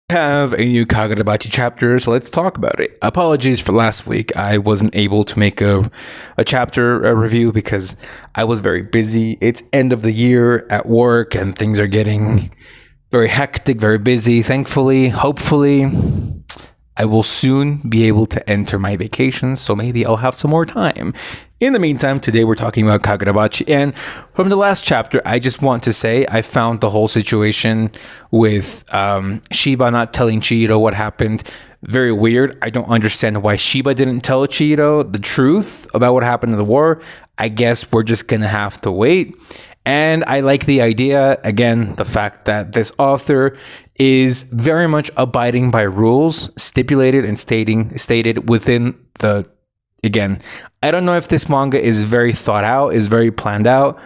Have a new Kagurabachi chapter, so let's talk about it. Apologies for last week. I wasn't able to make a chapter review because I was very busy. It's end of the year at work and things are getting very hectic, very busy. Thankfully, hopefully, I will soon be able to enter my vacation, so maybe I'll have some more time. In the meantime, today we're talking about Kagurabachi, and from the last chapter, I just want to say I found the whole situation with Shiba not telling Chihiro what happened very weird. I don't understand why Shiba didn't tell Chihiro the truth about what happened in the war. I guess we're just gonna have to wait. And I like the idea, again, the fact that this author is very much abiding by rules stipulated and stated within the. Again, I don't know if this manga is very thought out, is very planned out.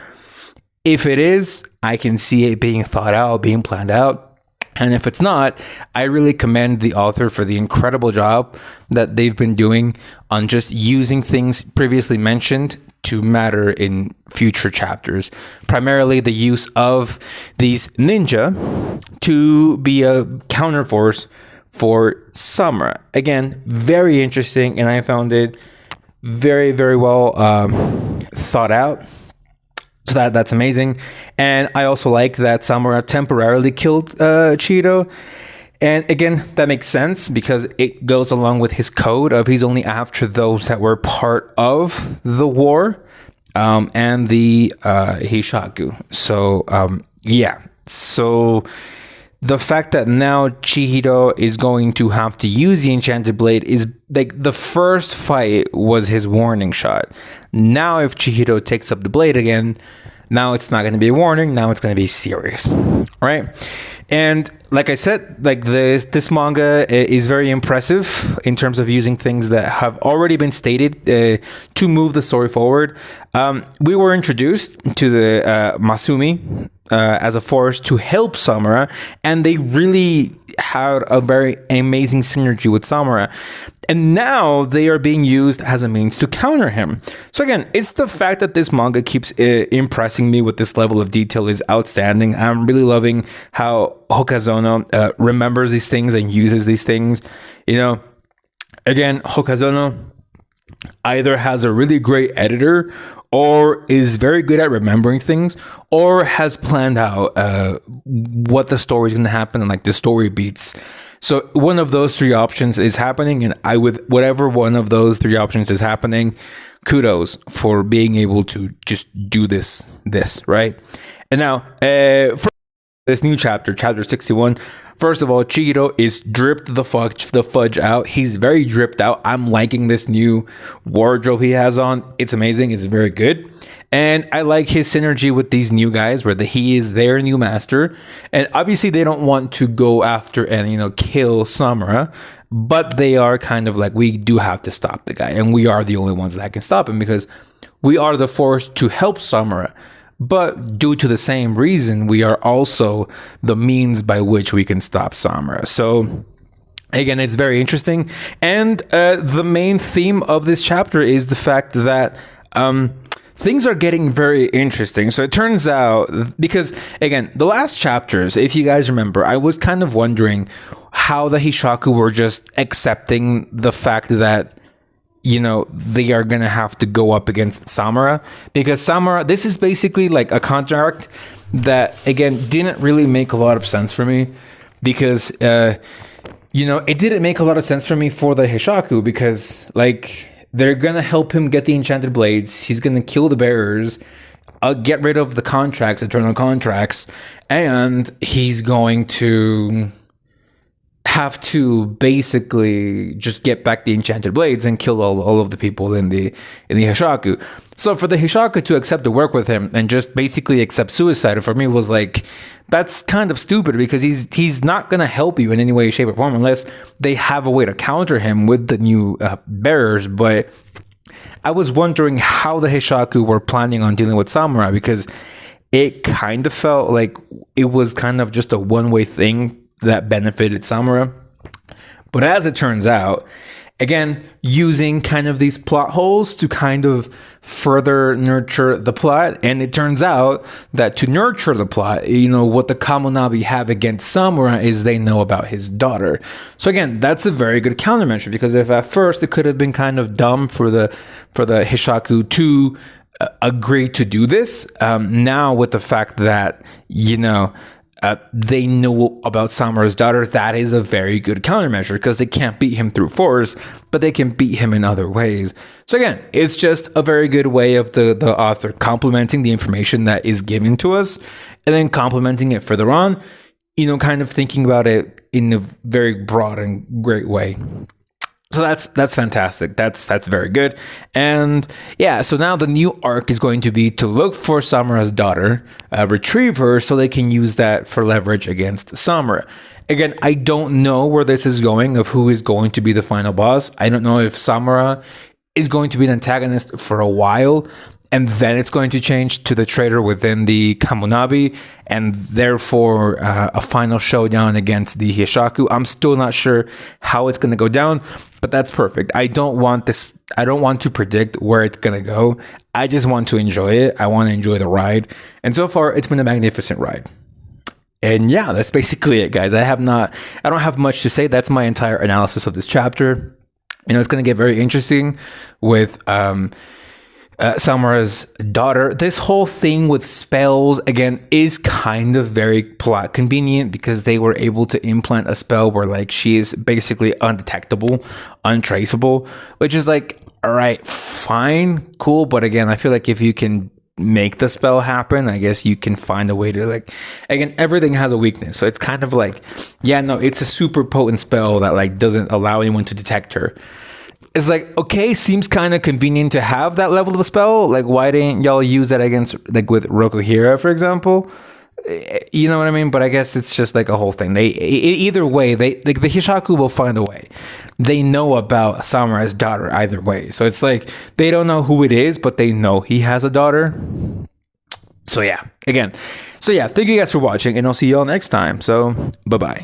If it is, I can see it being thought out, being planned out. And if it's not, I really commend the author for the incredible job that they've been doing on just using things previously mentioned to matter in future chapters. Primarily the use of these ninja to be a counterforce for Samura. Again, very interesting, and I found it very, very well thought out. So that's amazing. And I also like that Samura temporarily killed Chihiro. And again, that makes sense because it goes along with his code of he's only after those that were part of the war and the Hishaku. So, yeah. So the fact that now Chihiro is going to have to use the enchanted blade is like the first fight was his warning shot. Now if Chihiro takes up the blade again, now it's not going to be a warning. Now it's going to be serious, right? And like I said, like this manga is very impressive in terms of using things that have already been stated to move the story forward. We were introduced to the Masumi as a force to help Samura, and they really had a very amazing synergy with Samura. And now they are being used as a means to counter him. So again, it's the fact that this manga keeps impressing me with this level of detail is outstanding. I'm really loving how Hokazono remembers these things and uses these things. You know, again, Hokazono either has a really great editor or is very good at remembering things, or has planned out what the story is going to happen and like the story beats. So one of those three options is happening, and I would whatever one of those three options is happening, kudos for being able to just do this right. And now for this new chapter 61. First of all, Chihiro is dripped the fudge out. He's very dripped out. I'm liking this new wardrobe he has on. It's amazing. It's very good. And I like his synergy with these new guys where he is their new master. And obviously they don't want to go after and, kill Samura. But they are kind of like, we do have to stop the guy. And we are the only ones that can stop him because we are the force to help Samura. But due to the same reason, we are also the means by which we can stop Samura. So again, it's very interesting. And the main theme of this chapter is the fact that things are getting very interesting. So it turns out, because again, the last chapters, if you guys remember, I was kind of wondering how the Hishaku were just accepting the fact that they are going to have to go up against Samura, because Samura, this is basically like a contract that, again, didn't really make a lot of sense for me because, it didn't make a lot of sense for me for the Hishaku because, like, they're going to help him get the enchanted blades. He's going to kill the bearers, get rid of the contracts, eternal contracts, and he's going to have to basically just get back the enchanted blades and kill all of the people in the Hishaku. So for the Hishaku to accept to work with him and just basically accept suicide for me was like, that's kind of stupid because he's not going to help you in any way, shape, or form unless they have a way to counter him with the new bearers. But I was wondering how the Hishaku were planning on dealing with Samura because it kind of felt like it was kind of just a one-way thing that benefited Samura. But as it turns out, Again, using kind of these plot holes to kind of further nurture the plot. And it turns out that to nurture the plot, what the Kamonabi have against Samura is they know about his daughter. So again, that's a very good countermeasure, because if at first it could have been kind of dumb for the Hishaku to agree to do this, now with the fact that, they know about Samura's daughter, that is a very good countermeasure, because they can't beat him through force, but they can beat him in other ways. So again, it's just a very good way of the author complementing the information that is given to us, and then complementing it further on, kind of thinking about it in a very broad and great way. So that's fantastic. That's very good. And yeah, so now the new arc is going to be to look for Samura's daughter, retrieve her, so they can use that for leverage against Samura. Again, I don't know where this is going, of who is going to be the final boss. I don't know if Samura is going to be an antagonist for a while, and then it's going to change to the traitor within the Kamonabi, and therefore a final showdown against the Hishaku. I'm still not sure how it's going to go down, but that's perfect. I don't want to predict where it's going to go. I just want to enjoy it. I want to enjoy the ride. And so far, it's been a magnificent ride. And yeah, that's basically it, guys. I don't have much to say. That's my entire analysis of this chapter. It's going to get very interesting with Samura's daughter. This whole thing with spells, again, is kind of very plot convenient, because they were able to implant a spell where she is basically undetectable, untraceable, which is all right, fine, cool. But again, I feel like if you can make the spell happen, I guess you can find a way to again, everything has a weakness. So it's kind of it's a super potent spell that doesn't allow anyone to detect her. It's okay, seems kind of convenient to have that level of a spell. Why didn't y'all use that against, with Rokuhira, for example? You know what I mean? But I guess it's just a whole thing. Either way, the Hishaku will find a way. They know about Samura's daughter either way. So it's they don't know who it is, but they know he has a daughter. So yeah, thank you guys for watching, and I'll see y'all next time. So bye-bye.